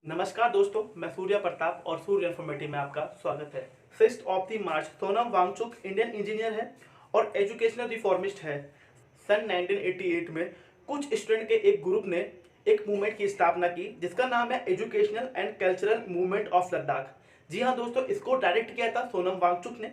नमस्कार दोस्तों, मैं सूर्य प्रताप और सूर्य इन्फॉर्मेटिव में आपका स्वागत है। 6 मार्च सोनम वांगचुक इंडियन इंजीनियर है और एजुकेशनल रिफॉर्मिस्ट है। सन 1988 में कुछ स्टूडेंट के एक ग्रुप ने एक मूवमेंट की स्थापना की जिसका नाम है educational and cultural movement of Ladakh. जी हाँ दोस्तों, इसको डायरेक्ट किया था सोनम वांगचुक ने।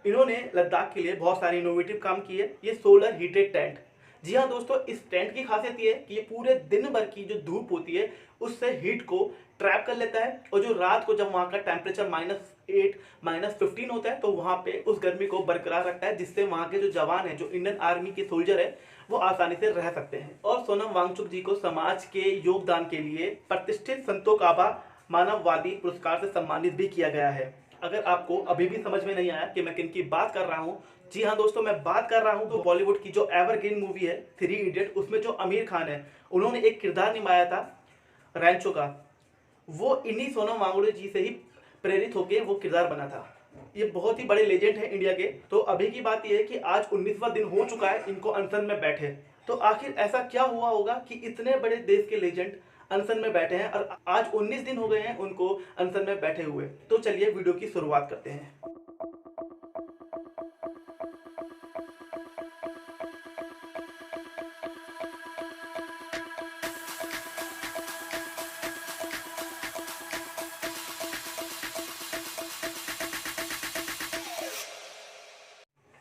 इन्होंने लद्दाख के लिए बहुत सारे इनोवेटिव काम किए। ये सोलर हीटेड टेंट, जी हाँ दोस्तों, इस टेंट की खासियत ये है कि ये पूरे दिन भर की जो धूप होती है उससे हीट को ट्रैप कर लेता है और जो रात को जब वहाँ का टेम्परेचर -8 -15 होता है तो वहाँ पे उस गर्मी को बरकरार रखता है, जिससे वहाँ के जो जवान है, जो इंडियन आर्मी के सोल्जर है, वो आसानी से रह सकते हैं। और सोनम वांगचुक जी को समाज के योगदान के लिए प्रतिष्ठित संतोखाबा मानववादी पुरस्कार से सम्मानित भी किया गया है। अगर आपको अभी भी समझ में नहीं आया कि मैं किन की बात कर रहा हूँ, जी हाँ दोस्तों, मैं बात कर रहा हूँ तो बॉलीवुड की जो एवरग्रीन मूवी है 3 इडियट, उसमें जो आमिर खान है, उन्होंने एक किरदार निभाया था रैंचो का। वो इन्हीं सोनम वांगचुक जी से ही प्रेरित होकर वो किरदार बना था। ये बहुत ही बड़े लेजेंड है इंडिया के। तो अभी की बात ये है कि आज 19वां दिन हो चुका है इनको अनशन में बैठे। तो आखिर ऐसा क्या हुआ होगा कि इतने बड़े देश के लेजेंड अनशन में बैठे हैं और आज 19 दिन हो गए हैं उनको अनशन में बैठे हुए। तो चलिए वीडियो की शुरुआत करते हैं।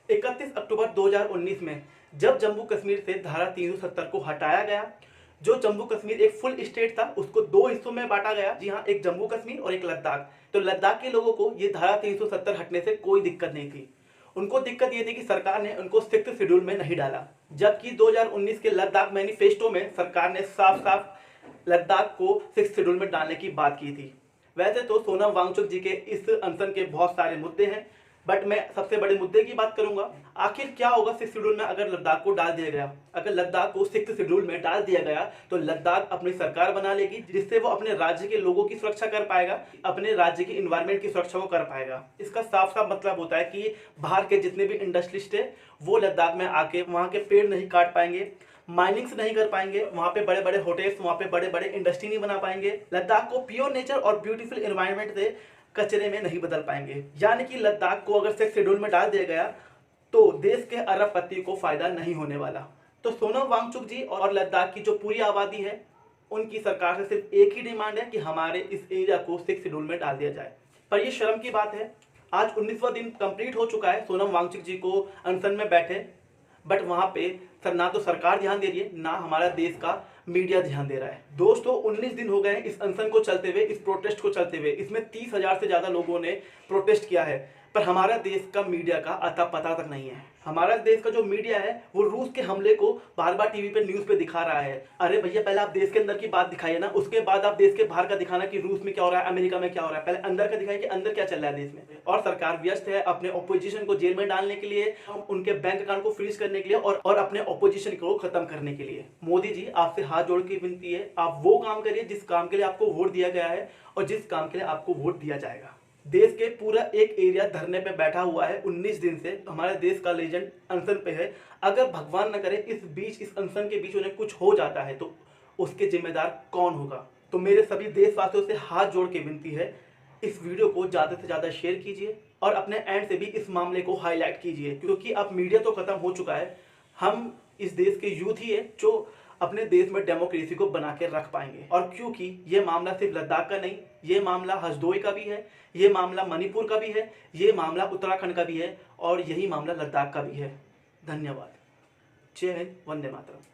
31 अक्टूबर 2019 में जब जम्मू कश्मीर से धारा 370 को हटाया गया, जो जम्मू कश्मीर एक फुल स्टेट था उसको 2 हिस्सों में बांटा गया। जी हाँ, एक जम्मू कश्मीर और एक लद्दाख। तो लद्दाख के लोगों को ये धारा 370 हटने से कोई दिक्कत नहीं थी। उनको दिक्कत ये थी कि सरकार ने उनको 6th शेड्यूल में नहीं डाला, जबकि 2019 के लद्दाख मैनिफेस्टो में सरकार ने साफ साफ लद्दाख को 6th शेड्यूल में डालने की बात की थी। वैसे तो सोनम वांगचुक जी के इस अनशन के बहुत सारे मुद्दे हैं, बट मैं सबसे बड़े मुद्दे की बात करूंगा। आखिर क्या होगा 6th शेड्यूल में अगर लद्दाख को डाल दिया गया? अगर लद्दाख को 6th शेड्यूल में डाल दिया गया तो लद्दाख अपनी सरकार बना लेगी, जिससे वो अपने राज्य के लोगों की सुरक्षा कर पाएगा, अपने राज्य की इन्वायरमेंट की सुरक्षा को कर पाएगा। इसका साफ साफ मतलब होता है कि बाहर के जितने भी इंडस्ट्रिस्ट है वो लद्दाख में आके वहाँ के पेड़ नहीं काट पाएंगे, माइनिंग्स नहीं कर पाएंगे, वहाँ पे बड़े बड़े होटल्स, वहाँ पे बड़े बड़े इंडस्ट्री नहीं बना पाएंगे, लद्दाख को प्योर नेचर और ब्यूटीफुल एनवायरनमेंट से कचरे में नहीं बदल पाएंगे। यानी कि लद्दाख को अगर 6th शेड्यूल में डाल दिया गया तो देश के अरबपति को फायदा नहीं होने वाला। तो सोनम वांगचुक जी और लद्दाख की जो पूरी आबादी है, उनकी सरकार से सिर्फ एक ही डिमांड है कि हमारे इस एरिया को 6th शेड्यूल में डाल दिया जाए। पर ये शर्म की बात है, आज 19वां दिन कंप्लीट हो चुका है सोनम वांगचुक जी को अनशन में बैठे, बट वहां पे ना तो सरकार ध्यान दे रही है, ना हमारा देश का मीडिया ध्यान दे रहा है। दोस्तों, 19 दिन हो गए इस अनशन को चलते हुए, इस प्रोटेस्ट को चलते हुए। इसमें 30,000 से ज्यादा लोगों ने प्रोटेस्ट किया है, पर हमारा देश का मीडिया का अता पता तक नहीं है। हमारा देश का जो मीडिया है वो रूस के हमले को बार बार टीवी पे न्यूज पे दिखा रहा है। अरे भैया, पहले आप देश के अंदर की बात दिखाइए ना, उसके बाद आप देश के बाहर का दिखाना कि रूस में क्या हो रहा है, अमेरिका में क्या हो रहा है। पहले अंदर का दिखाइए कि अंदर क्या चल रहा है देश में। और सरकार व्यस्त है अपने ऑपोजिशन को जेल में डालने के लिए, उनके बैंक अकाउंट को फ्रीज करने के लिए और अपने ऑपोजिशन को खत्म करने के लिए। मोदी जी, आपसे हाथ जोड़ के विनती है, आप वो काम करिए जिस काम के लिए आपको वोट दिया गया है और जिस काम के लिए आपको वोट दिया जाएगा। देश के पूरा एक एरिया धरने पे बैठा हुआ है 19 दिन से। हमारे देश का लेजेंड अनशन पे है। अगर भगवान न करे इस अनशन के बीच उन्हें कुछ हो जाता है तो उसके जिम्मेदार कौन होगा? तो मेरे सभी देशवासियों से हाथ जोड़ के विनती है, इस वीडियो को ज़्यादा से ज़्यादा शेयर कीजिए और अपने एंड से भी इस मामले को हाईलाइट कीजिए, क्योंकि अब मीडिया तो खत्म हो चुका है। हम इस देश के यूथ ही है जो अपने देश में डेमोक्रेसी को बना के रख पाएंगे। और क्योंकि ये मामला सिर्फ लद्दाख का नहीं, ये मामला हसदोई का भी है, ये मामला मणिपुर का भी है, ये मामला उत्तराखंड का भी है और यही मामला लद्दाख का भी है। धन्यवाद। जय हिंद, वंदे मातरम।